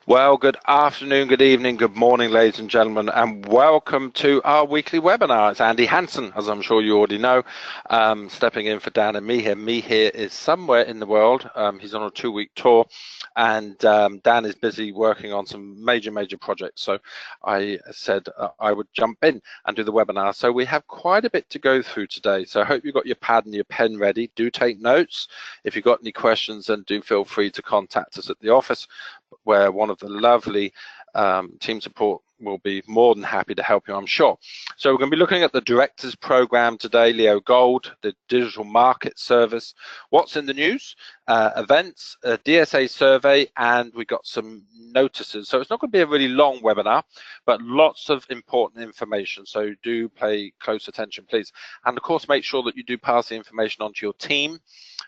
Well, good afternoon, good evening, good morning, ladies and gentlemen, and welcome to our weekly webinar. It's Andy Hansen, as I'm sure you already know, stepping in for Dan and me here. Me here is somewhere in the world. He's on a 2-week tour, and Dan is busy working on some major projects. So I said I would jump in and do the webinar. So we have quite a bit to go through today. So I hope you've got your pad and your pen ready. Do take notes. If you've got any questions, then do feel free to contact us at the office, where one of the lovely team support will be more than happy to help you, I'm sure. So we're going to be looking at the Directors Program today, Leo Gold, the Digital Market Service, what's in the news, events, a DSA survey, and we got some notices. So it's not going to be a really long webinar, but lots of important information. So do pay close attention, please. And of course, make sure that you do pass the information on to your team.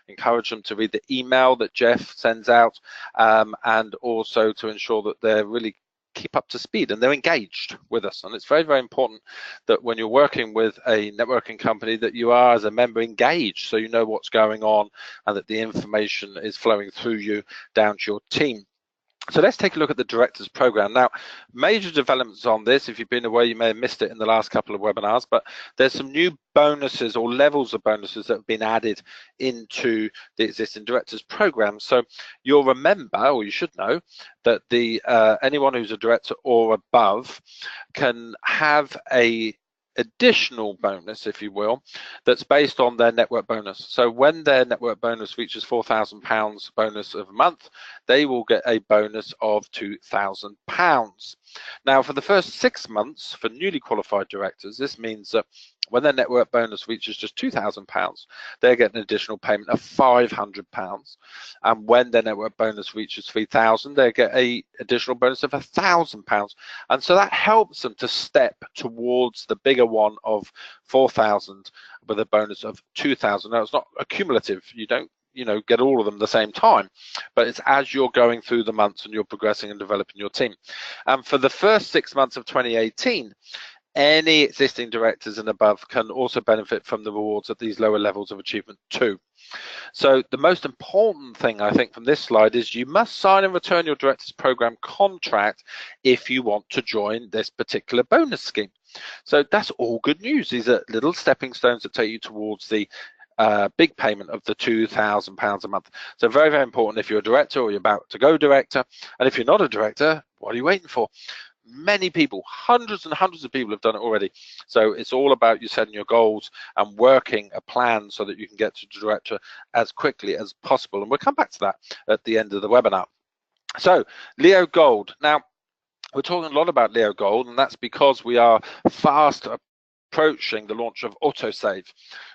Encourage them to read the email that Jeff sends out, and also to ensure that they're really keep up to speed and they're engaged with us. And it's very important that when you're working with a networking company that you are, as a member, engaged, so you know what's going on and that the information is flowing through you down to your team. So let's take a look at the Directors Program. Now, major developments on this. If you've been away, you may have missed it in the last couple of webinars, but there's some new bonuses or levels of bonuses that have been added into the existing Directors Program. So you'll remember, or you should know, that anyone who's a director or above can have a additional bonus, if you will, that's based on their network bonus. So when their network bonus reaches £4,000 bonus of a month, they will get a bonus of £2,000. Now, for the first 6 months for newly qualified directors, this means that when their network bonus reaches just £2,000, they get an additional payment of £500. And when their network bonus reaches £3,000, they get an additional bonus of £1,000. And so that helps them to step towards the bigger one of £4,000 with a bonus of £2,000. Now, it's not accumulative. You don't get all of them at the same time, but it's as you're going through the months and you're progressing and developing your team. And for the first 6 months of 2018, any existing directors and above can also benefit from the rewards at these lower levels of achievement too. So the most important thing, I think, from this slide is you must sign and return your Directors Program contract if you want to join this particular bonus scheme. So that's all good news. These are little stepping stones that take you towards the big payment of the £2,000 a month. So very important if you're a director or you're about to go director. And if you're not a director, what are you waiting for? Many people, hundreds and hundreds of people have done it already. So it's all about you setting your goals and working a plan so that you can get to director as quickly as possible. And we'll come back to that at the end of the webinar. So Leo Gold. Now, we're talking a lot about Leo Gold, and that's because we are fast approaching the launch of autosave,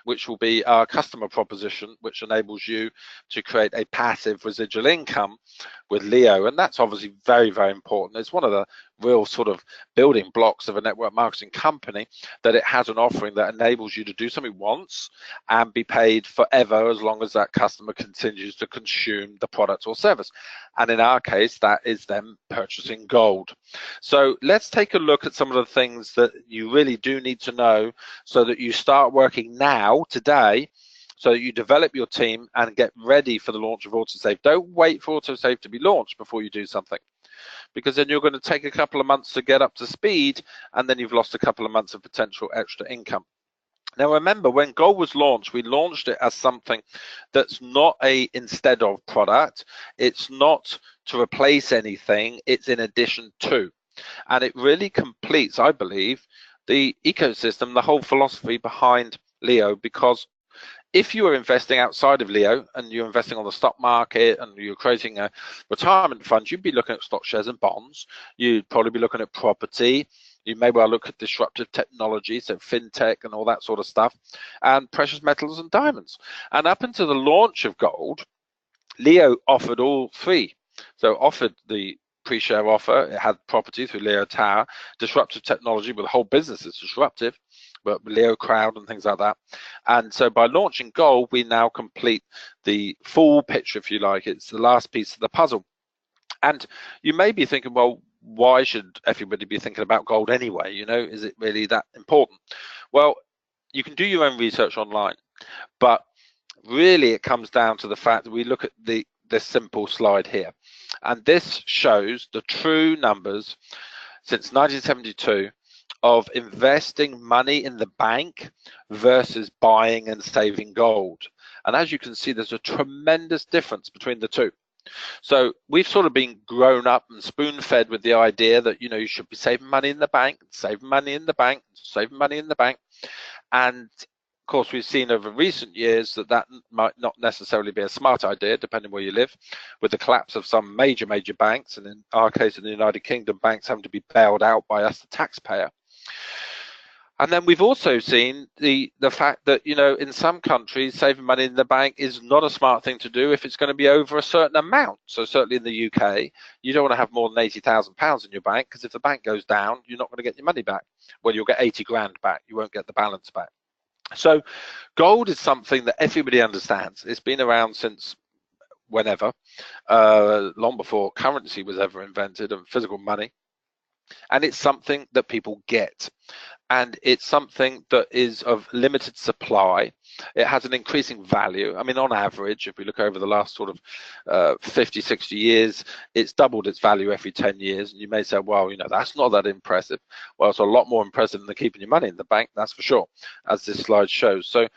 which will be our customer proposition, which enables you to create a passive residual income with Leo. And that's obviously very important. It's one of the real sort of building blocks of a network marketing company, that it has an offering that enables you to do something once and be paid forever as long as that customer continues to consume the product or service. And in our case, that is them purchasing gold. So let's take a look at some of the things that you really do need to know so that you start working now, today, so that you develop your team and get ready for the launch of autosave. Don't wait for autosave to be launched before you do something, because then you're going to take a couple of months to get up to speed, and then you've lost a couple of months of potential extra income. Now remember, when Gold was launched, we launched it as something that's not a instead of product. It's not to replace anything. It's in addition to. And it really completes, I believe, the ecosystem, the whole philosophy behind Leo, because if you are investing outside of Leo and you're investing on the stock market and you're creating a retirement fund, you'd be looking at stock, shares and bonds. You'd probably be looking at property. You may well look at disruptive technology, so fintech and all that sort of stuff, and precious metals and diamonds. And up until the launch of gold, Leo offered all three. So offered the pre-share offer, it had property through Leo Tower, disruptive technology, with the whole business is disruptive, but Leo Crowd and things like that. And so by launching gold, we now complete the full picture, if you like. It's the last piece of the puzzle. And you may be thinking, well, why should everybody be thinking about gold anyway? Is it really that important? Well, you can do your own research online, but really it comes down to the fact that we look at this simple slide here. And this shows the true numbers since 1972 of investing money in the bank versus buying and saving gold. And as you can see, there's a tremendous difference between the two. So we've sort of been grown up and spoon-fed with the idea that, you know, you should be saving money in the bank, saving money in the bank, saving money in the bank. And of course, we've seen over recent years that that might not necessarily be a smart idea, depending where you live, with the collapse of some major banks, and in our case in the United Kingdom, banks having to be bailed out by us, the taxpayer. And then we've also seen the fact that, you know, in some countries, saving money in the bank is not a smart thing to do if it's going to be over a certain amount. So certainly in the UK, you don't want to have more than £80,000 in your bank, because if the bank goes down, you're not going to get your money back. Well, you'll get 80 grand back. You won't get the balance back. So gold is something that everybody understands. It's been around since whenever, long before currency was ever invented and physical money. And it's something that people get. And it's something that is of limited supply. It has an increasing value. I mean, on average, if we look over the last sort of 50, 60 years, it's doubled its value every 10 years. And you may say, well, you know, that's not that impressive. Well, it's a lot more impressive than keeping your money in the bank, that's for sure, as this slide shows. So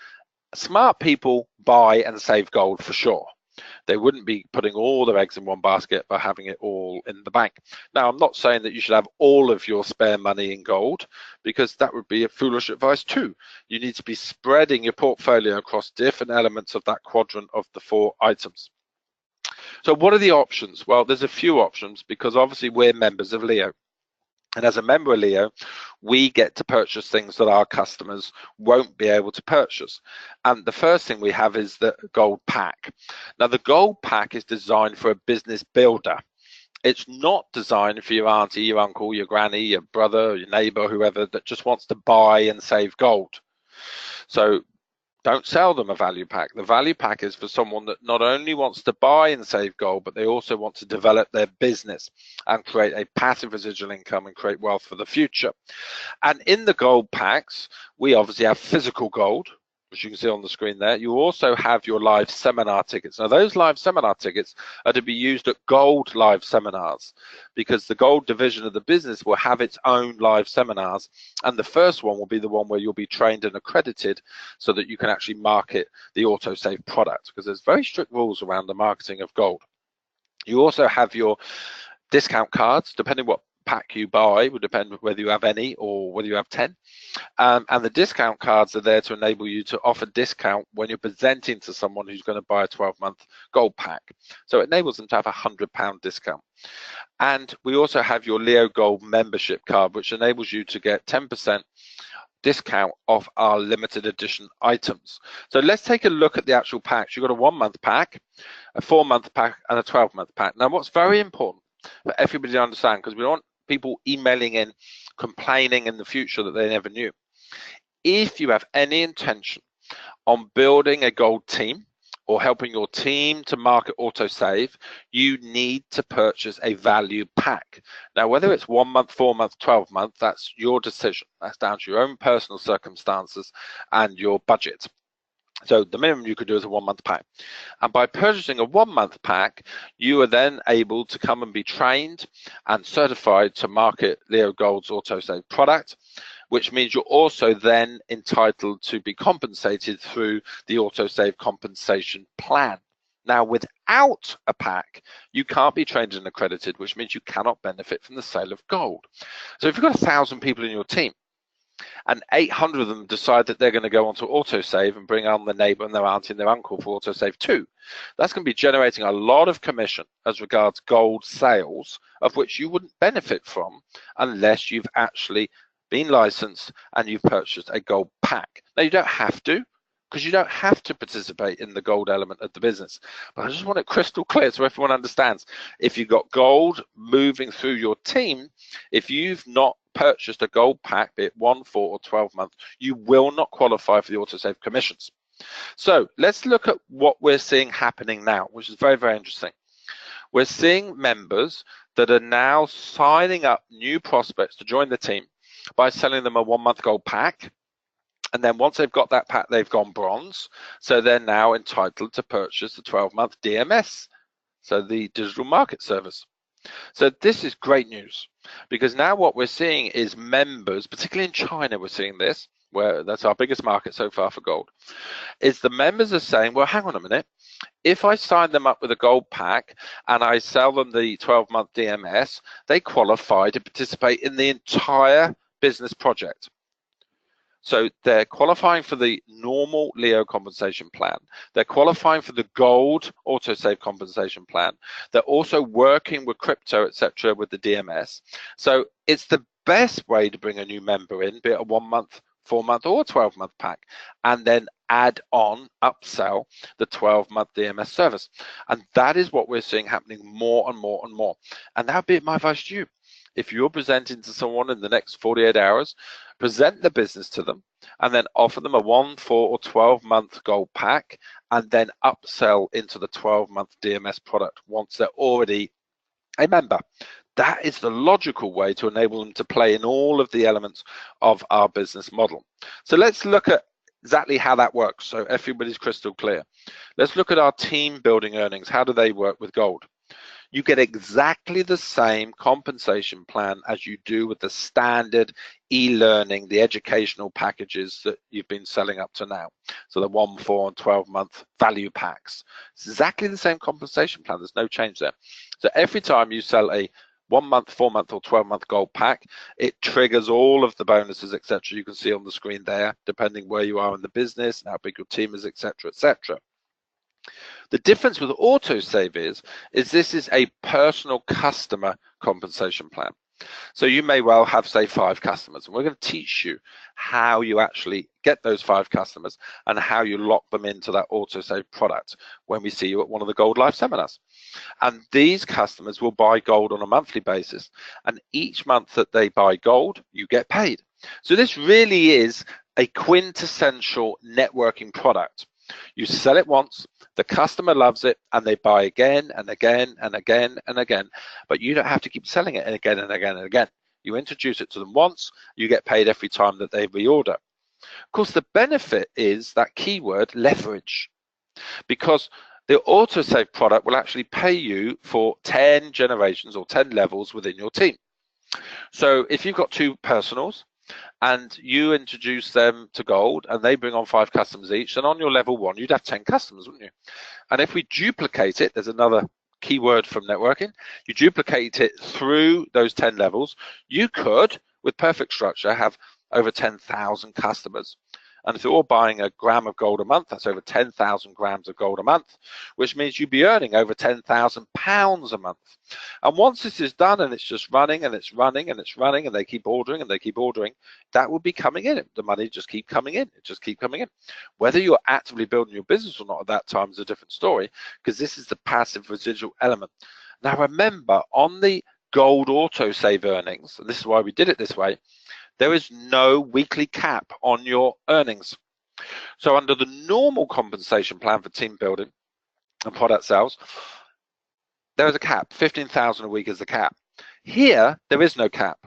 smart people buy and save gold for sure. They wouldn't be putting all their eggs in one basket by having it all in the bank. Now, I'm not saying that you should have all of your spare money in gold, because that would be a foolish advice too. You need to be spreading your portfolio across different elements of that quadrant of the 4 items. So what are the options? Well, there's a few options, because obviously we're members of Leo. And as a member of Leo, we get to purchase things that our customers won't be able to purchase. And the first thing we have is the gold pack. Now, the gold pack is designed for a business builder. It's not designed for your auntie, your uncle, your granny, your brother, your neighbor, whoever that just wants to buy and save gold. So don't sell them a value pack. The value pack is for someone that not only wants to buy and save gold, but they also want to develop their business and create a passive residual income and create wealth for the future. And in the gold packs, we obviously have physical gold, which you can see on the screen there. You also have your live seminar tickets. Now, those live seminar tickets are to be used at gold live seminars, because the gold division of the business will have its own live seminars. And the first one will be the one where you'll be trained and accredited so that you can actually market the autosave product, because there's very strict rules around the marketing of gold. You also have your discount cards, depending what pack you buy, would depend whether you have any or whether you have 10. And the discount cards are there to enable you to offer discount when you're presenting to someone who's going to buy a 12-month gold pack. So it enables them to have a £100 discount. And we also have your Leo Gold membership card, which enables you to get 10% discount off our limited edition items. So let's take a look at the actual packs. You've got a 1-month pack, a 4-month pack, and a 12-month pack. Now, what's very important for everybody to understand, because we don't want people emailing in complaining in the future that they never knew. If you have any intention on building a gold team or helping your team to market autosave, you need to purchase a value pack. Now, whether it's 1 month, 4 month, 12 month, that's your decision. That's down to your own personal circumstances and your budget. So the minimum you could do is a 1-month pack. And by purchasing a 1-month pack, you are then able to come and be trained and certified to market Leo Gold's autosave product, which means you're also then entitled to be compensated through the autosave compensation plan. Now, without a pack, you can't be trained and accredited, which means you cannot benefit from the sale of gold. So if you've got 1,000 people in your team, and 800 of them decide that they're going to go onto autosave and bring on their neighbor and their auntie and their uncle for autosave too, that's going to be generating a lot of commission as regards gold sales, of which you wouldn't benefit from unless you've actually been licensed and you've purchased a gold pack. Now, you don't have to, because you don't have to participate in the gold element of the business. But I just want it crystal clear so everyone understands. If you've got gold moving through your team, if you've not purchased a gold pack, be it 1, 4, or 12 months, you will not qualify for the autosave commissions. So let's look at what we're seeing happening now, which is very, very interesting. We're seeing members that are now signing up new prospects to join the team by selling them a 1-month gold pack. And then once they've got that pack, they've gone bronze. So they're now entitled to purchase the 12-month DMS so the digital market service. So this is great news, because now what we're seeing is members, particularly in China, we're seeing this, where that's our biggest market so far for gold, is the members are saying, well, hang on a minute, if I sign them up with a gold pack and I sell them the 12-month DMS, they qualify to participate in the entire business project. So they're qualifying for the normal Leo compensation plan. They're qualifying for the gold autosave compensation plan. They're also working with crypto, etc., with the DMS. So it's the best way to bring a new member in, be it a 1-month, 4-month, or 12-month pack, and then add on, upsell the 12-month DMS service. And that is what we're seeing happening more and more and more. And that would be my advice to you. If you're presenting to someone in the next 48 hours, present the business to them and then offer them a 1, 4, or 12-month gold pack, and then upsell into the 12-month DMS product once they're already a member. That is the logical way to enable them to play in all of the elements of our business model. So let's look at exactly how that works, so everybody's crystal clear. Let's look at our team building earnings. How do they work with gold? You get exactly the same compensation plan as you do with the standard e-learning, the educational packages that you've been selling up to now. So the 1, 4, and 12-month value packs. It's exactly the same compensation plan. There's no change there. So every time you sell a 1-month, 4-month, or 12-month gold pack, it triggers all of the bonuses, etc. You can see on the screen there, depending where you are in the business, how big your team is, etc., etc. The difference with autosave is this is a personal customer compensation plan. So you may well have, say, 5 customers, and we're going to teach you how you actually get those 5 customers and how you lock them into that autosave product when we see you at one of the Gold Live seminars. And these customers will buy gold on a monthly basis, and each month that they buy gold, you get paid. So this really is a quintessential networking product. You sell it once, the customer loves it, and they buy again and again and again and again. But you don't have to keep selling it again and again and again. You introduce it to them once, you get paid every time that they reorder. Of course, the benefit is that keyword leverage, because the autosave product will actually pay you for 10 generations or 10 levels within your team. So if you've got 2 personals, and you introduce them to gold and they bring on 5 customers each, then on your level 1 you'd have 10 customers, wouldn't you? And if we duplicate it, there's another keyword from networking, you duplicate it through those 10 levels, you could, with perfect structure, have over 10,000 customers. And if they're all buying a gram of gold a month, that's over 10,000 grams of gold a month, which means you'd be earning over 10,000 pounds a month. And once this is done and it's just running and it's running and it's running and they keep ordering and they keep ordering, that will be coming in. The money just keep coming in. It just keep coming in. Whether you're actively building your business or not at that time is a different story, because this is the passive residual element. Now remember, on the gold autosave earnings, and this is why we did it this way, there is no weekly cap on your earnings. So under the normal compensation plan for team building and product sales, there is a cap. 15,000 a week is the cap. Here, there is no cap.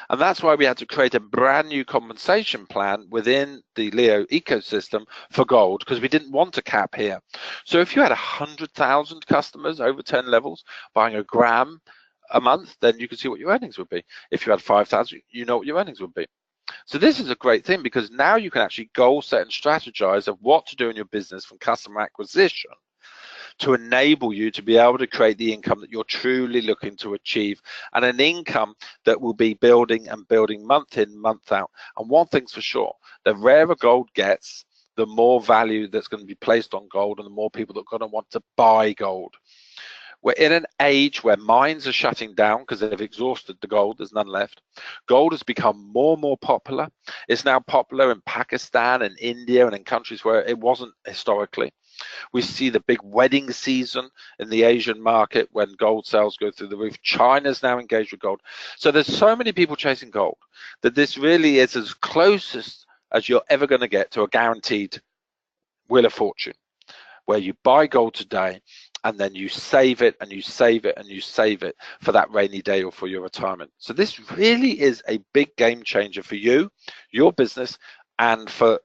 And that's why we had to create a brand new compensation plan within the Leo ecosystem for gold, because we didn't want a cap here. So if you had 100,000 customers over 10 levels buying a gram a month, then you can see what your earnings would be. If you had 5,000, you know what your earnings would be. So this is a great thing, because now you can actually goal set and strategize of what to do in your business from customer acquisition to enable you to be able to create the income that you're truly looking to achieve, and an income that will be building and building month in, month out. And one thing's for sure, the rarer gold gets, the more value that's going to be placed on gold and the more people that are going to want to buy gold. We're in an age where mines are shutting down because they've exhausted the gold. There's none left. Gold has become more and more popular. It's now popular in Pakistan and India and in countries where it wasn't historically. We see the big wedding season in the Asian market when gold sales go through the roof. China's now engaged with gold. So there's so many people chasing gold that this really is as closest as you're ever going to get to a guaranteed Wheel of Fortune, where you buy gold today and then you save it and you save it and you save it for that rainy day or for your retirement. So this really is a big game changer for you, your business, and for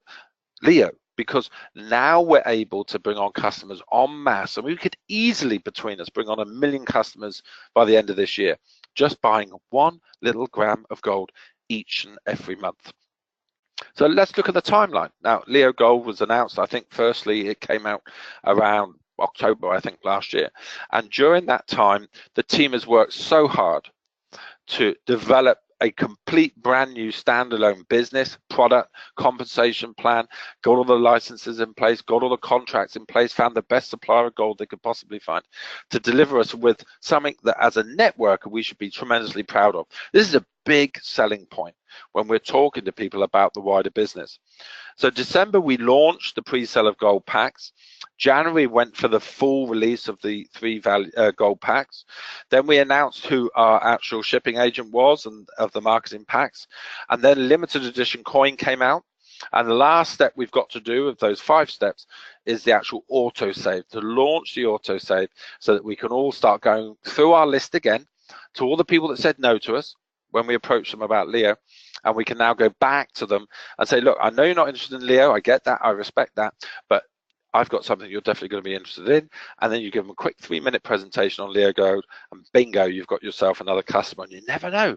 Leo, because now we're able to bring on customers en masse, and we could easily, between us, bring on 1 million customers by the end of this year, just buying 1 little gram of gold each and every month. So let's look at the timeline. Now, Leo Gold was announced, I think, firstly, it came out around October, I think, last year. And during that time, the team has worked so hard to develop a complete brand new standalone business, product, compensation plan, got all the licenses in place, got all the contracts in place, found the best supplier of gold they could possibly find to deliver us with something that as a networker we should be tremendously proud of. This is a big selling point when we're talking to people about the wider business. So December, we launched the pre-sale of gold packs. January went for the full release of the 3 gold packs. Then we announced who our actual shipping agent was and of the marketing packs. And then limited edition coin came out. And the last step we've got to do of those 5 steps is the actual autosave, to launch the autosave so that we can all start going through our list again to all the people that said no to us when we approached them about Leo, and we can now go back to them and say, look, I know you're not interested in Leo, I get that, I respect that, but I've got something you're definitely going to be interested in. And then you give them a quick 3-minute presentation on Leo Gold, and bingo, you've got yourself another customer. And you never know,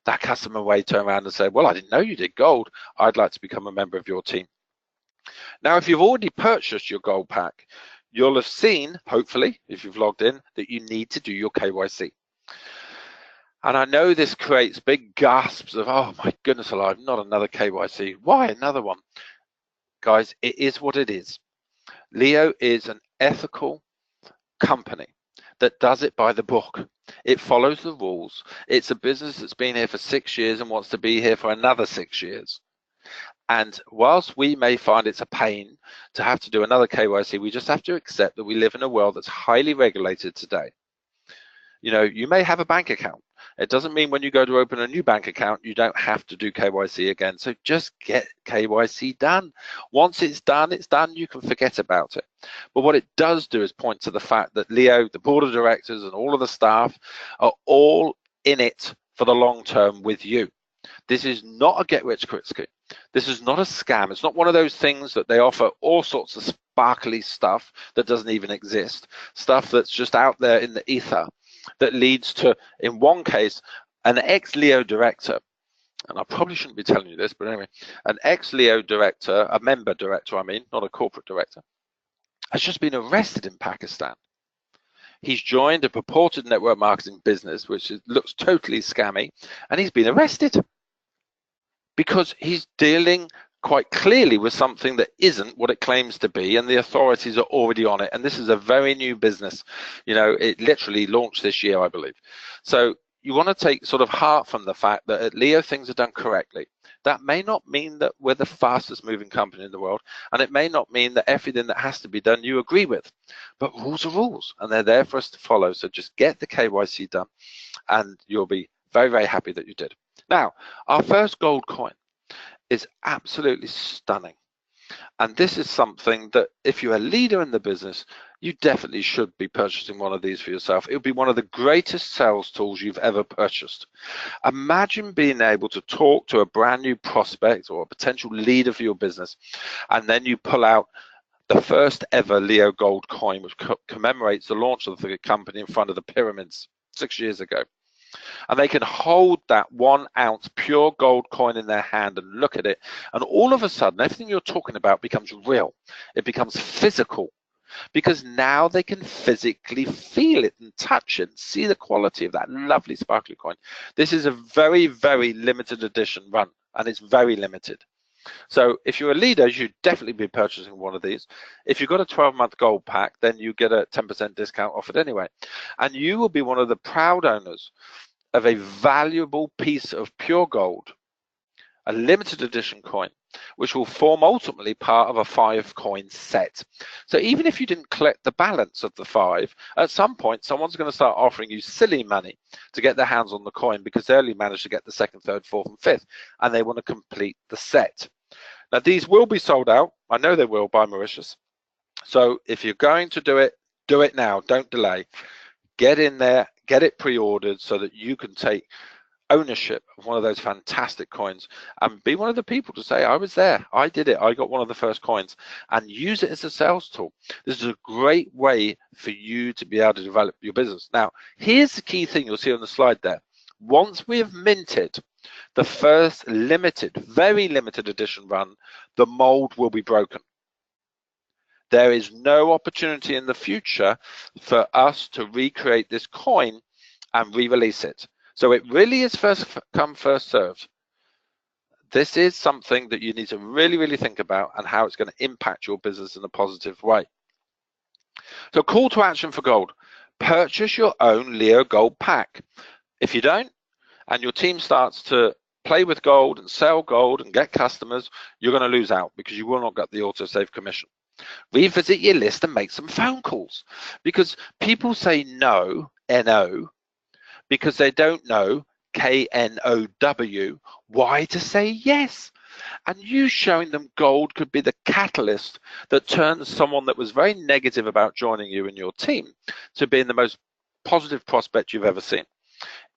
that customer may turn around and say, well, I didn't know you did gold, I'd like to become a member of your team. Now, if you've already purchased your gold pack, you'll have seen, hopefully, if you've logged in, that you need to do your KYC. And I know this creates big gasps of, oh my goodness alive, not another KYC. Why another one? Guys, it is what it is. Leo is an ethical company that does it by the book. It follows the rules. It's a business that's been here for 6 years and wants to be here for another 6 years. And whilst we may find it's a pain to have to do another KYC, we just have to accept that we live in a world that's highly regulated today. You know, you may have a bank account. It doesn't mean when you go to open a new bank account, you don't have to do KYC again. So just get KYC done. Once it's done, you can forget about it. But what it does do is point to the fact that Leo, the board of directors, and all of the staff are all in it for the long term with you. This is not a get-rich-quick scheme. This is not a scam. It's not one of those things that they offer all sorts of sparkly stuff that doesn't even exist, stuff that's just out there in the ether, that leads to, in one case, an ex-Leo director, and I probably shouldn't be telling you this, but anyway, an ex-Leo director, a member director, I mean, not a corporate director, has just been arrested in Pakistan. He's joined a purported network marketing business, which looks totally scammy, and he's been arrested because he's dealing quite clearly with something that isn't what it claims to be, and the authorities are already on it. And this is a very new business. You know, it literally launched this year, I believe. So you want to take sort of heart from the fact that at Leo things are done correctly. That may not mean that we're the fastest moving company in the world, and it may not mean that everything that has to be done you agree with, but rules are rules, and they're there for us to follow. So just get the KYC done, and you'll be very, very happy that you did. Now, our first gold coin is absolutely stunning. And this is something that if you're a leader in the business, you definitely should be purchasing one of these for yourself. It would be one of the greatest sales tools you've ever purchased. Imagine being able to talk to a brand new prospect or a potential leader for your business, and then you pull out the first ever Leo Gold coin, which commemorates the launch of the company in front of the pyramids 6 years ago. And they can hold that 1 ounce pure gold coin in their hand and look at it, and all of a sudden everything you're talking about becomes real. It becomes physical, because now they can physically feel it and touch it and see the quality of that lovely sparkly coin. This is a very, very limited edition run, and it's very limited. So if you're a leader, you should definitely be purchasing one of these. If you've got a 12-month gold pack, then you get a 10% discount offered anyway. And you will be one of the proud owners of a valuable piece of pure gold, a limited edition coin, which will form ultimately part of a 5 coin set. So even if you didn't collect the balance of the 5, at some point someone's going to start offering you silly money to get their hands on the coin, because they only managed to get the 2nd, 3rd, 4th and 5th, and they want to complete the set. Now these will be sold out. I know they will, by Mauritius. So if you're going to do it now. Don't delay. Get in there, get it pre-ordered so that you can take ownership of one of those fantastic coins, and be one of the people to say, I was there, I did it, I got one of the first coins, and use it as a sales tool. This is a great way for you to be able to develop your business. Now, here's the key thing you'll see on the slide there. Once we have minted the first limited, very limited edition run, the mold will be broken. There is no opportunity in the future for us to recreate this coin and re-release it. So it really is first come, first served. This is something that you need to really, really think about and how it's going to impact your business in a positive way. So call to action for gold. Purchase your own Leo Gold pack. If you don't, and your team starts to play with gold and sell gold and get customers, you're going to lose out because you will not get the autosave commission. Revisit your list and make some phone calls, because people say no, N-O, because they don't know, K-N-O-W, why to say yes. And you showing them gold could be the catalyst that turns someone that was very negative about joining you and your team to being the most positive prospect you've ever seen.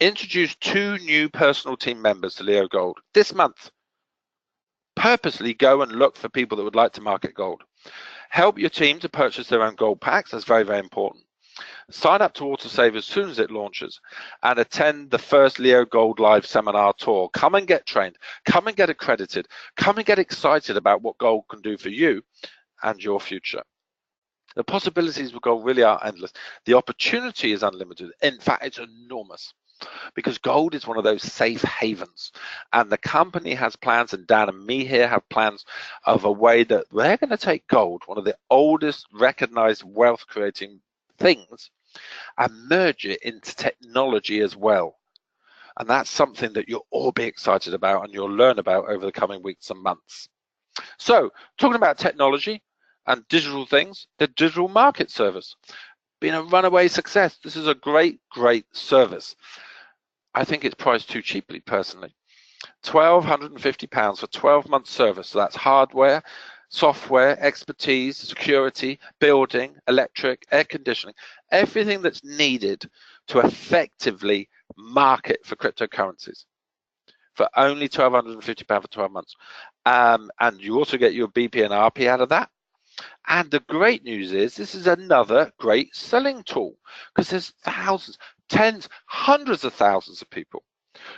Introduce 2 new personal team members to Leo Gold this month. Purposely go and look for people that would like to market gold. Help your team to purchase their own gold packs. That's very, very important. Sign up to AutoSave as soon as it launches and attend the first Leo Gold Live seminar tour. Come and get trained. Come and get accredited. Come and get excited about what gold can do for you and your future. The possibilities with gold really are endless. The opportunity is unlimited. In fact, it's enormous, because gold is one of those safe havens, and the company has plans, and Dan and me here have plans of a way that we're going to take gold, one of the oldest recognized wealth creating things, and merge it into technology as well. And that's something that you'll all be excited about and you'll learn about over the coming weeks and months. So talking about technology and digital things, the digital market service being a runaway success. This is a great, great service. I think it's priced too cheaply personally. £1,250 for 12-month service. So that's hardware, software, expertise, security, building, electric, air conditioning, everything that's needed to effectively market for cryptocurrencies for only £1,250 for 12 months. And you also get your BP and RP out of that. And the great news is this is another great selling tool, because there's thousands, tens, hundreds of thousands of people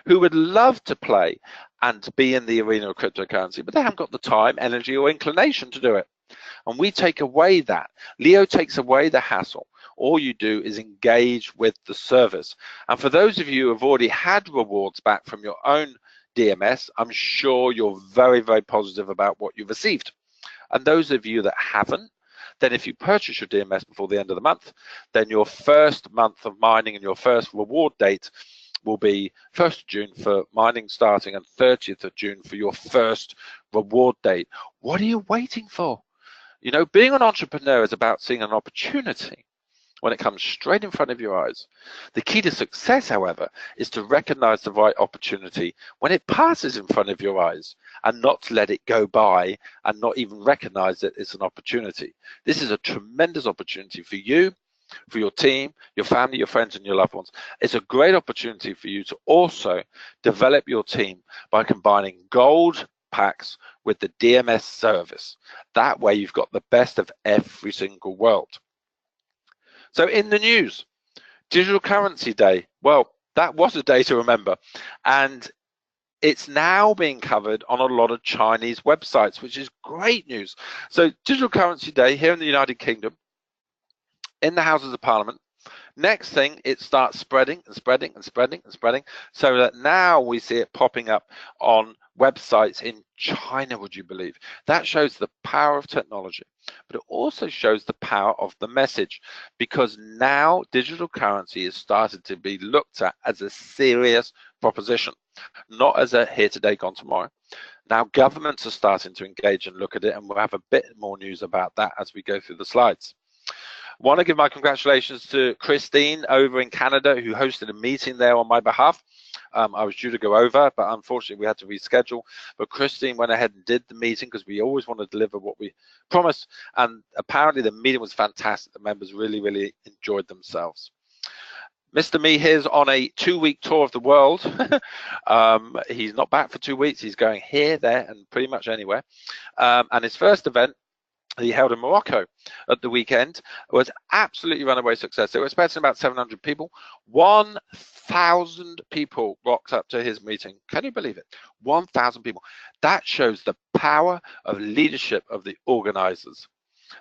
who would love to play and be in the arena of cryptocurrency, but they haven't got the time, energy, or inclination to do it. And we take away that. Leo takes away the hassle. All you do is engage with the service. And for those of you who have already had rewards back from your own DMS, I'm sure you're very, very positive about what you've received. And those of you that haven't, then if you purchase your DMS before the end of the month, then your first month of mining and your first reward date will be 1st of June for mining starting and 30th of June for your first reward date. What are you waiting for? You know, being an entrepreneur is about seeing an opportunity when it comes straight in front of your eyes. The key to success, however, is to recognize the right opportunity when it passes in front of your eyes and not to let it go by and not even recognize that it's an opportunity. This is a tremendous opportunity for you, for your team, your family, your friends, and your loved ones. It's a great opportunity for you to also develop your team by combining gold packs with the DMS service. That way you've got the best of every single world. So in the news, Digital Currency Day. Well, that was a day to remember. And it's now being covered on a lot of Chinese websites, which is great news. So Digital Currency Day here in the United Kingdom, in the Houses of Parliament. Next thing, it starts spreading and spreading and spreading and spreading, so that now we see it popping up on websites in China, would you believe? That shows the power of technology, but it also shows the power of the message, because now digital currency is started to be looked at as a serious proposition, not as a here today, gone tomorrow. Now governments are starting to engage and look at it, and we'll have a bit more news about that as we go through the slides. I want to give my congratulations to Christine over in Canada, who hosted a meeting there on my behalf. I was due to go over, but unfortunately we had to reschedule. But Christine went ahead and did the meeting, because we always want to deliver what we promised. And apparently the meeting was fantastic. The members really, really enjoyed themselves. Mr. Me here's on a 2-week tour of the world. He's not back for 2 weeks. He's going here, there, and pretty much anywhere. And his first event he held in Morocco at the weekend was absolutely runaway success. They were expecting about 700 people. 1,000 people rocked up to his meeting. Can you believe it? 1,000 people. That shows the power of leadership of the organizers.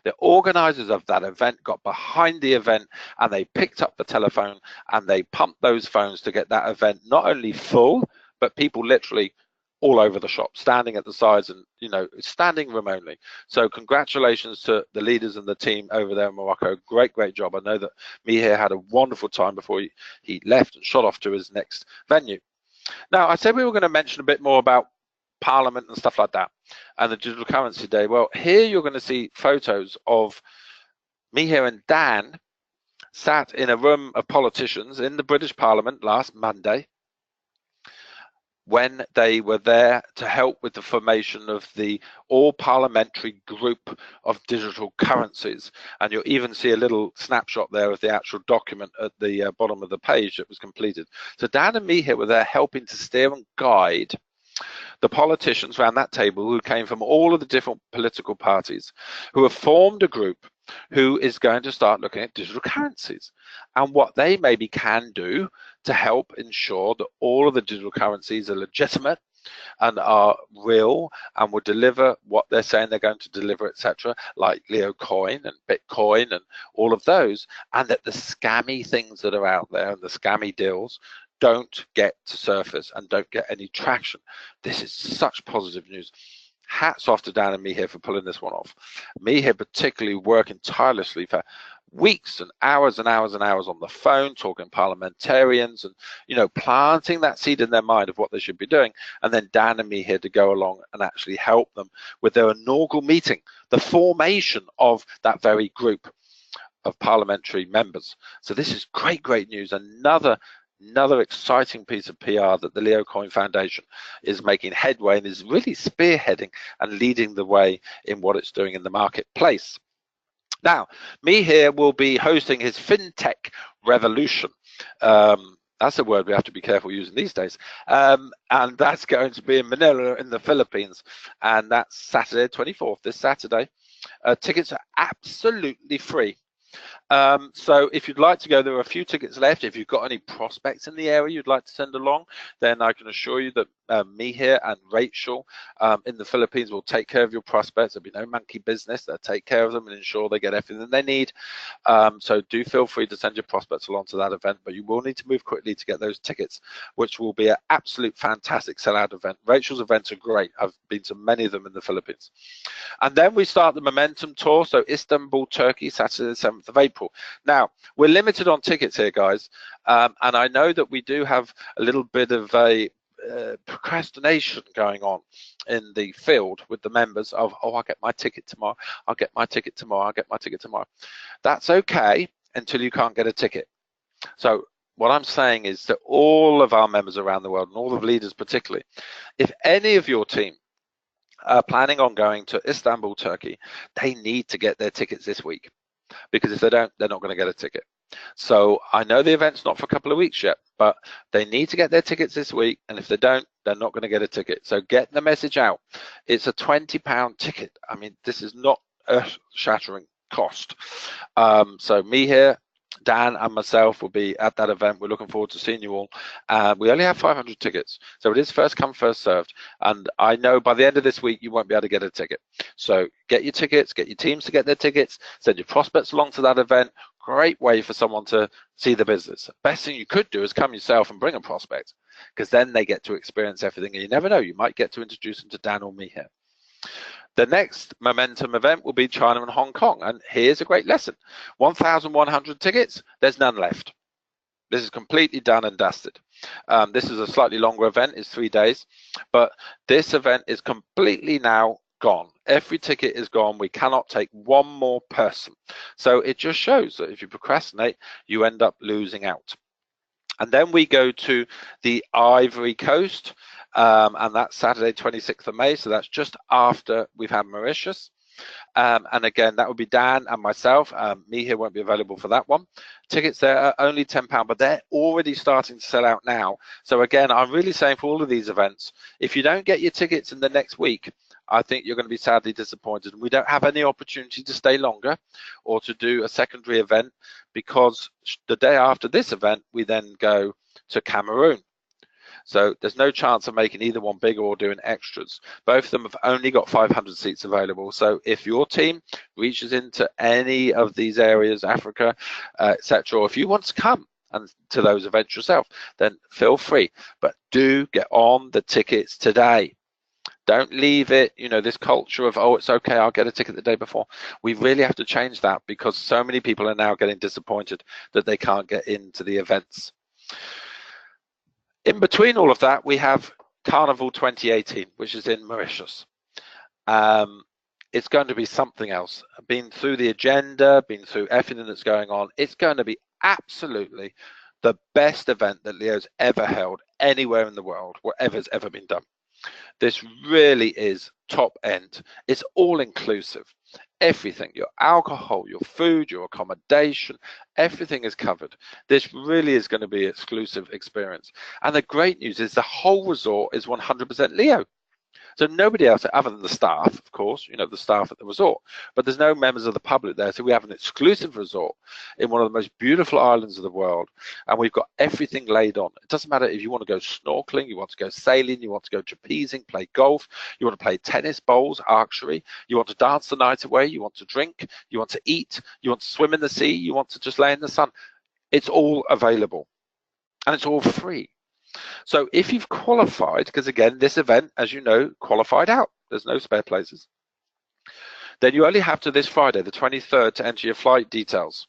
The organizers of that event got behind the event and they picked up the telephone and they pumped those phones to get that event not only full, but people literally all over the shop, standing at the sides and, you know, standing room only. So congratulations to the leaders and the team over there in Morocco. Great job. I know that me here had a wonderful time before he left and shot off to his next venue. Now, I said we were going to mention a bit more about Parliament and stuff like that and the Digital Currency Day. Well, here you're going to see photos of me here and Dan sat in a room of politicians in the British Parliament last Monday when they were there to help with the formation of the all-parliamentary group of digital currencies. And you'll even see a little snapshot there of the actual document at the bottom of the page that was completed. So Dan and me here were there helping to steer and guide the politicians around that table who came from all of the different political parties, who have formed a group who is going to start looking at digital currencies and what they maybe can do to help ensure that all of the digital currencies are legitimate and are real and will deliver what they're saying they're going to deliver, etc., like Leo Coin and Bitcoin and all of those, and that the scammy things that are out there and the scammy deals don't get to surface and don't get any traction. This is such positive news. Hats off to Dan and me here for pulling this one off. Me here particularly working tirelessly for weeks and hours and hours and hours on the phone, talking parliamentarians and, you know, planting that seed in their mind of what they should be doing. And then Dan and me here to go along and actually help them with their inaugural meeting, the formation of that very group of parliamentary members. So this is great news. Another exciting piece of PR that the Leo Coin Foundation is making headway and is really spearheading and leading the way in what it's doing in the marketplace. Now, me here will be hosting his FinTech Revolution. That's a word we have to be careful using these days. And that's going to be in Manila in the Philippines. And that's Saturday, 24th, this Saturday. Tickets are absolutely free. So if you'd like to go, there are a few tickets left. If you've got any prospects in the area you'd like to send along, then I can assure you that me here and Rachel in the Philippines will take care of your prospects. There'll be no monkey business. They'll take care of them and ensure they get everything they need. So do feel free to send your prospects along to that event, but you will need to move quickly to get those tickets, which will be an absolute fantastic sellout event. Rachel's events are great. I've been to many of them in the Philippines. And then we start the Momentum Tour, so Istanbul, Turkey, Saturday the 7th of April. Now, we're limited on tickets here, guys, and I know that we do have a little bit of a procrastination going on in the field with the members of, oh, I'll get my ticket tomorrow, I'll get my ticket tomorrow, I'll get my ticket tomorrow. That's okay until you can't get a ticket. So what I'm saying is that all of our members around the world, and all the leaders particularly, if any of your team are planning on going to Istanbul, Turkey, they need to get their tickets this week, because if they don't, they're not going to get a ticket. So I know the event's not for a couple of weeks yet, but they need to get their tickets this week, and if they don't, they're not going to get a ticket. So get the message out. It's a £20 ticket. I mean, this is not a shattering cost. So me here, Dan and myself will be at that event. We're looking forward to seeing you all. We only have 500 tickets, so it is first come, first served. And I know by the end of this week, you won't be able to get a ticket. So get your tickets, get your teams to get their tickets, send your prospects along to that event. Great way for someone to see the business. Best thing you could do is come yourself and bring a prospect, because then they get to experience everything. And you never know, you might get to introduce them to Dan or me here. The next Momentum event will be China and Hong Kong, and here's a great lesson. 1,100 tickets, there's none left. This is completely done and dusted. This is a slightly longer event, it's 3 days, but this event is completely now gone. Every ticket is gone. We cannot take one more person. So it just shows that if you procrastinate, you end up losing out. And then we go to the Ivory Coast, and that's Saturday, 26th of May. So that's just after we've had Mauritius. And again, that would be Dan and myself. Me here won't be available for that one. Tickets there are only £10, but they're already starting to sell out now. So again, I'm really saying for all of these events, if you don't get your tickets in the next week, I think you're going to be sadly disappointed. We don't have any opportunity to stay longer or to do a secondary event, because the day after this event, we then go to Cameroon. So there's no chance of making either one bigger or doing extras. Both of them have only got 500 seats available. So if your team reaches into any of these areas, Africa, etc., or if you want to come and to those events yourself, then feel free. But do get on the tickets today. Don't leave it, this culture of, oh, it's okay, I'll get a ticket the day before. We really have to change that, because so many people are now getting disappointed that they can't get into the events. In between all of that, we have Carnival 2018, which is in Mauritius. It's going to be something else. Been through the agenda, been through everything that's going on. It's going to be absolutely the best event that Leo's ever held anywhere in the world, whatever's ever been done. This really is top end. It's all inclusive. Everything, your alcohol, your food, your accommodation, everything is covered. This really is going to be an exclusive experience. And the great news is the whole resort is 100% Leo. So nobody else, other than the staff, of course, the staff at the resort, but there's no members of the public there. So we have an exclusive resort in one of the most beautiful islands of the world, and we've got everything laid on. It doesn't matter if you want to go snorkeling, you want to go sailing, you want to go trapezing, play golf, you want to play tennis, bowls, archery, you want to dance the night away, you want to drink, you want to eat, you want to swim in the sea, you want to just lay in the sun. It's all available, and it's all free. So if you've qualified, because again, this event, as you know, qualified out, there's no spare places, then you only have to this Friday, the 23rd, to enter your flight details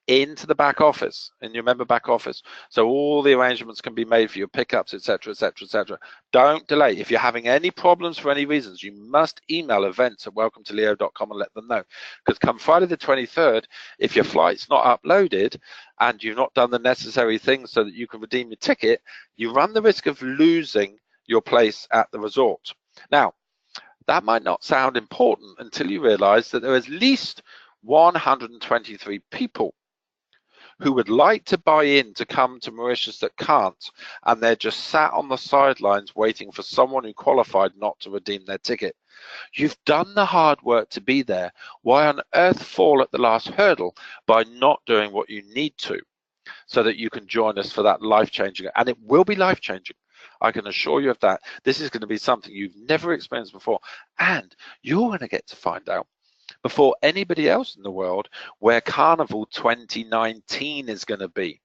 into the back office, in your member back office. So all the arrangements can be made for your pickups, etc., etc., etc. Don't delay. If you're having any problems for any reasons, you must email events@welcometoleo.com and let them know. Because come Friday the 23rd, if your flight's not uploaded and you've not done the necessary things so that you can redeem your ticket, you run the risk of losing your place at the resort. Now, that might not sound important until you realize that there are at least 123 people who would like to buy in to come to Mauritius that can't, and they're just sat on the sidelines waiting for someone who qualified not to redeem their ticket. You've done the hard work to be there. Why on earth fall at the last hurdle by not doing what you need to, so that you can join us for that life-changing, and it will be life-changing. I can assure you of that. This is going to be something you've never experienced before, and you're going to get to find out before anybody else in the world where Carnival 2019 is going to be.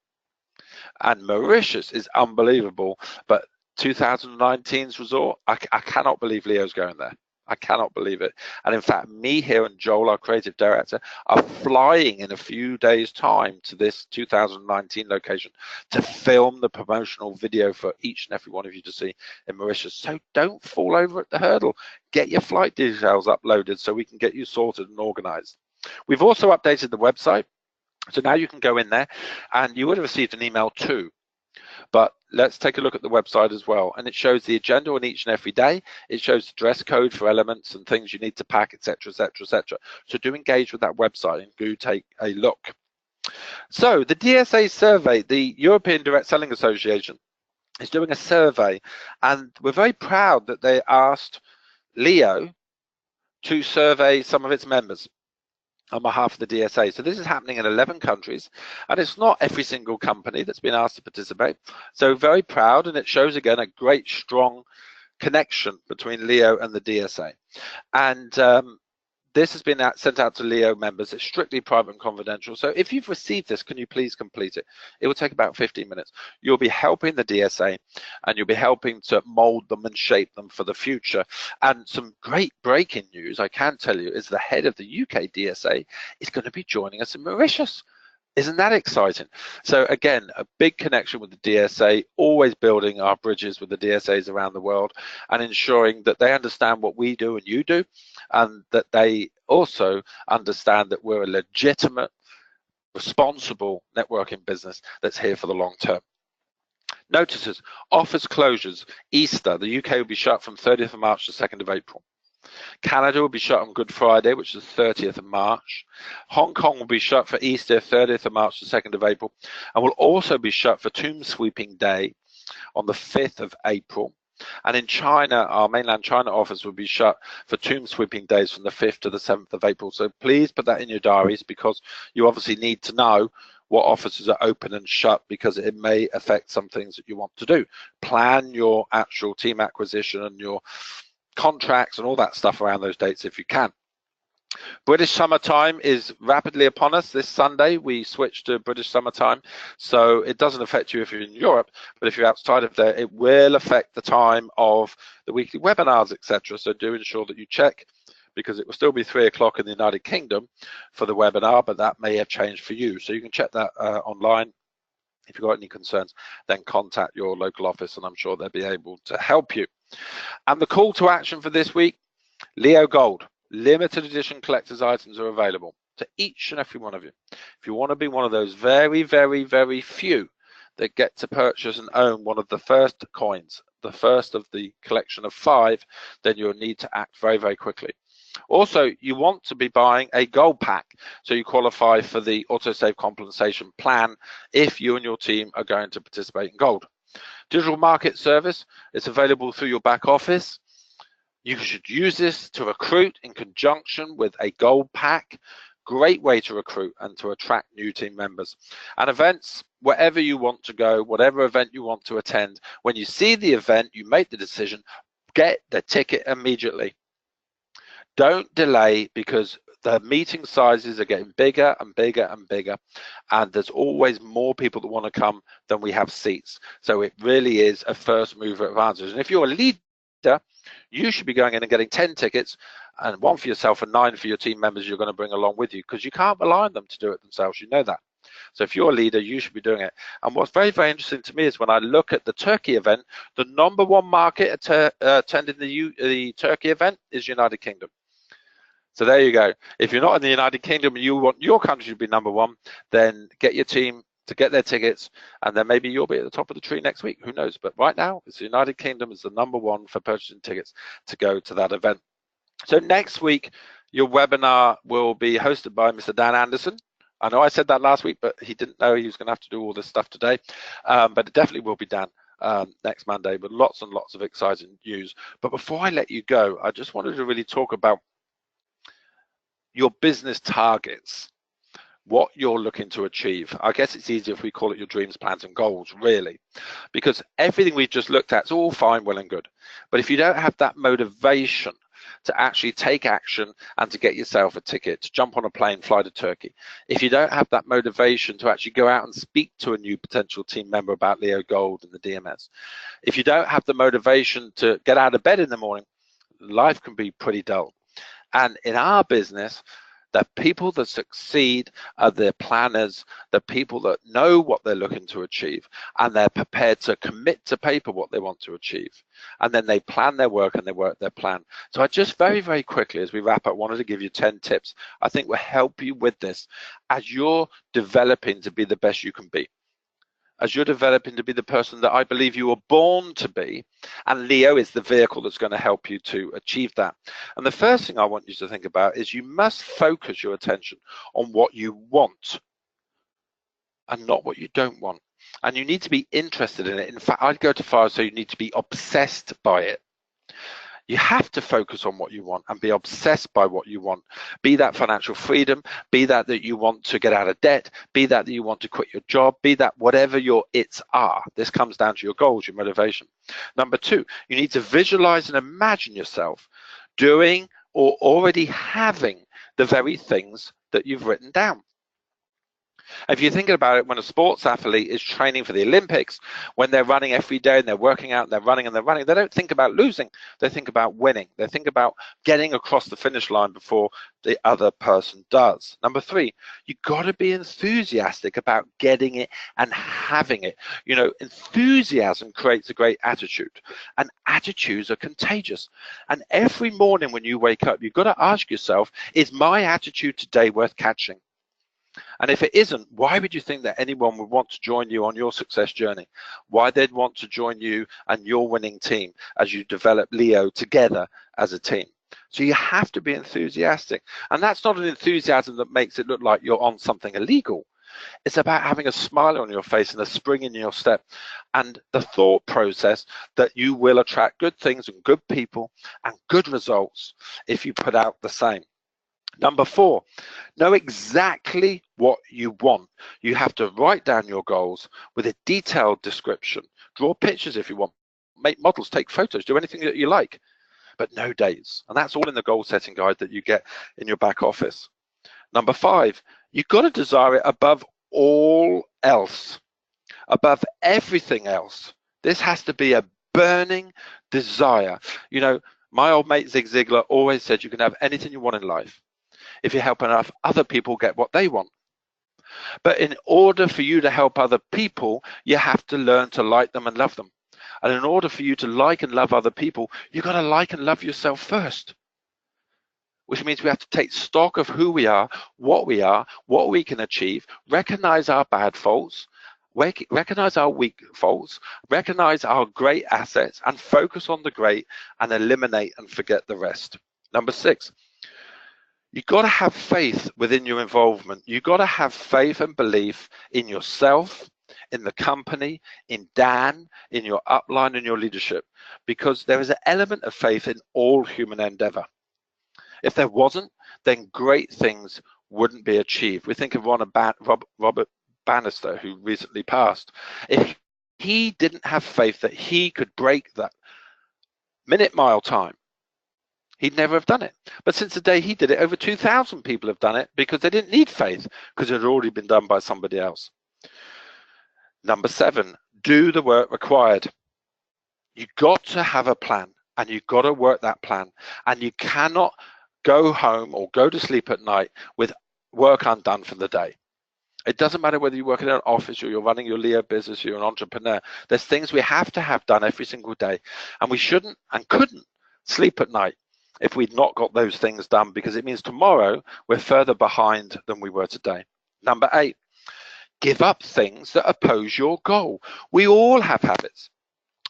And Mauritius is unbelievable, but 2019's resort, I cannot believe Leo's going there. I cannot believe it. And in fact, me here and Joel, our creative director, are flying in a few days' time to this 2019 location to film the promotional video for each and every one of you to see in Mauritius. So don't fall over at the hurdle. Get your flight details uploaded so we can get you sorted and organized. We've also updated the website. So now you can go in there, and you would have received an email too. But let's take a look at the website as well. And it shows the agenda on each and every day. It shows the dress code for elements and things you need to pack, etc., etc., etc. So do engage with that website and do take a look. So the DSA survey, the European Direct Selling Association, is doing a survey. And we're very proud that they asked Leo to survey some of its members on behalf of the DSA. So this is happening in 11 countries, and it's not every single company that's been asked to participate. So very proud, and it shows again a great strong connection between Leo and the DSA. And this has been sent out to Leo members. It's strictly private and confidential. So if you've received this, can you please complete it? It will take about 15 minutes. You'll be helping the DSA, and you'll be helping to mold them and shape them for the future. And some great breaking news, I can tell you, is the head of the UK DSA is going to be joining us in Mauritius. Isn't that exciting? So again, a big connection with the DSA, always building our bridges with the DSAs around the world and ensuring that they understand what we do and you do, and that they also understand that we're a legitimate, responsible networking business that's here for the long term. Notices, offers closures, Easter, the UK will be shut from 30th of March to 2nd of April. Canada will be shut on Good Friday, which is the 30th of March. Hong Kong will be shut for Easter, 30th of March to 2nd of April, and will also be shut for Tomb Sweeping Day on the 5th of April. And in China, our mainland China office will be shut for Tomb Sweeping Days from the 5th to the 7th of April. So please put that in your diaries, because you obviously need to know what offices are open and shut, because it may affect some things that you want to do. Plan your actual team acquisition and your contracts and all that stuff around those dates if you can. British summertime is rapidly upon us. This Sunday we switched to British summertime, so it doesn't affect you if you're in Europe, but if you're outside of there, it will affect the time of the weekly webinars, etc. So do ensure that you check, because it will still be 3 o'clock in the United Kingdom for the webinar, but that may have changed for you. So you can check that online. If you've got any concerns, then contact your local office and I'm sure they'll be able to help you. And the call to action for this week, Leo Gold, limited edition collector's items are available to each and every one of you. If you want to be one of those very, very, very few that get to purchase and own one of the first coins, the first of the collection of 5, then you'll need to act very, very quickly. Also, you want to be buying a gold pack, so you qualify for the autosave compensation plan if you and your team are going to participate in gold. Digital market service is available through your back office. You should use this to recruit in conjunction with a gold pack. Great way to recruit and to attract new team members. And events, wherever you want to go, whatever event you want to attend, when you see the event, you make the decision, get the ticket immediately. Don't delay, because the meeting sizes are getting bigger and bigger and bigger, and there's always more people that want to come than we have seats. So it really is a first mover advantage. And if you're a leader, you should be going in and getting 10 tickets, and 1 for yourself and 9 for your team members you're going to bring along with you, because you can't rely on them to do it themselves. You know that. So if you're a leader, you should be doing it. And what's very, very interesting to me is when I look at the Turkey event, the #1 market attending the Turkey event is United Kingdom. So there you go. If you're not in the United Kingdom and you want your country to be #1, then get your team to get their tickets, and then maybe you'll be at the top of the tree next week. Who knows? But right now, it's the United Kingdom is the #1 for purchasing tickets to go to that event. So next week, your webinar will be hosted by Mr. Dan Anderson. I know I said that last week, but he didn't know he was going to have to do all this stuff today. But it definitely will be Dan next Monday, with lots and lots of exciting news. But before I let you go, I just wanted to really talk about your business targets, what you're looking to achieve. I guess it's easier if we call it your dreams, plans, and goals, really, because everything we've just looked at is all fine, well and good. But if you don't have that motivation to actually take action and to get yourself a ticket, to jump on a plane, fly to Turkey, if you don't have that motivation to actually go out and speak to a new potential team member about Leo Gold and the DMS, if you don't have the motivation to get out of bed in the morning, life can be pretty dull. And in our business, the people that succeed are the planners, the people that know what they're looking to achieve, and they're prepared to commit to paper what they want to achieve. And then they plan their work and they work their plan. So I just very, very quickly, as we wrap up, wanted to give you 10 tips I think will help you with this as you're developing to be the best you can be, as you're developing to be the person that I believe you were born to be, and Leo is the vehicle that's going to help you to achieve that. And the first thing I want you to think about is you must focus your attention on what you want and not what you don't want. And you need to be interested in it. In fact, I'd go too far as so you need to be obsessed by it. You have to focus on what you want and be obsessed by what you want. Be that financial freedom, be that you want to get out of debt, be that you want to quit your job, be that whatever your its are. This comes down to your goals, your motivation. Number 2, you need to visualize and imagine yourself doing or already having the very things that you've written down. If you're thinking about it, when a sports athlete is training for the Olympics, when they're running every day and they're working out and they're running, they don't think about losing. They think about winning. They think about getting across the finish line before the other person does. Number 3, you've got to be enthusiastic about getting it and having it. You know, enthusiasm creates a great attitude, and attitudes are contagious. And every morning when you wake up, you've got to ask yourself, is my attitude today worth catching? And if it isn't, why would you think that anyone would want to join you on your success journey? Why they'd want to join you and your winning team as you develop Leo together as a team? So you have to be enthusiastic. And that's not an enthusiasm that makes it look like you're on something illegal. It's about having a smile on your face and a spring in your step, and the thought process that you will attract good things and good people and good results if you put out the same. Number 4, know exactly what you want. You have to write down your goals with a detailed description. Draw pictures if you want. Make models, take photos, do anything that you like, but no dates. And that's all in the goal setting guide that you get in your back office. Number 5, you've got to desire it above all else, above everything else. This has to be a burning desire. You know, my old mate Zig Ziglar always said you can have anything you want in life if you help enough other people get what they want. But in order for you to help other people, you have to learn to like them and love them. And in order for you to like and love other people, you've got to like and love yourself first. Which means we have to take stock of who we are, what we can achieve, recognize our bad faults, recognize our weak faults, recognize our great assets, and focus on the great and eliminate and forget the rest. Number 6, you've got to have faith within your involvement. You've got to have faith and belief in yourself, in the company, in Dan, in your upline, and your leadership, because there is an element of faith in all human endeavor. If there wasn't, then great things wouldn't be achieved. We think of Robert Bannister, who recently passed. If he didn't have faith that he could break that minute-mile time, he'd never have done it. But since the day he did it, over 2,000 people have done it because they didn't need faith, because it had already been done by somebody else. Number 7, do the work required. You've got to have a plan, and you've got to work that plan, and you cannot go home or go to sleep at night with work undone for the day. It doesn't matter whether you work in an office or you're running your Leo business, you're an entrepreneur. There's things we have to have done every single day, and we shouldn't and couldn't sleep at night if we'd not got those things done, because it means tomorrow we're further behind than we were today. Number 8, give up things that oppose your goal. We all have habits.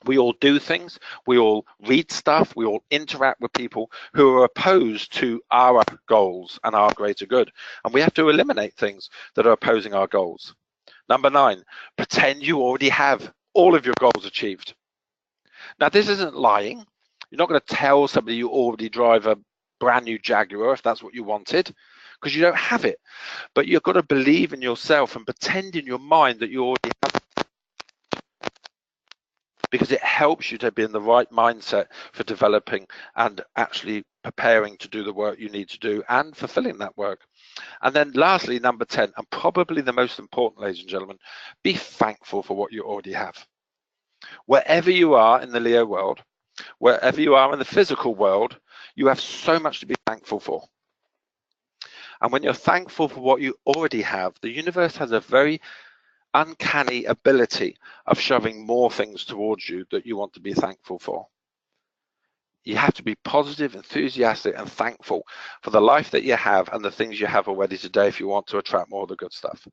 We all do things, we all read stuff, we all interact with people who are opposed to our goals and our greater good. And we have to eliminate things that are opposing our goals. Number 9, pretend you already have all of your goals achieved. Now, this isn't lying. You're not going to tell somebody you already drive a brand new Jaguar if that's what you wanted, because you don't have it. But you've got to believe in yourself and pretend in your mind that you already have it, because it helps you to be in the right mindset for developing and actually preparing to do the work you need to do and fulfilling that work. And then lastly, number 10, and probably the most important, ladies and gentlemen, be thankful for what you already have. Wherever you are in the Leo world, wherever you are in the physical world, you have so much to be thankful for. And when you're thankful for what you already have, the universe has a very uncanny ability of shoving more things towards you that you want to be thankful for. You have to be positive, enthusiastic, and thankful for the life that you have and the things you have already today if you want to attract more of the good stuff.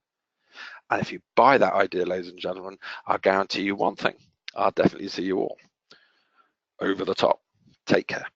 And if you buy that idea, ladies and gentlemen, I'll guarantee you one thing. I'll definitely see you all over the top. Take care.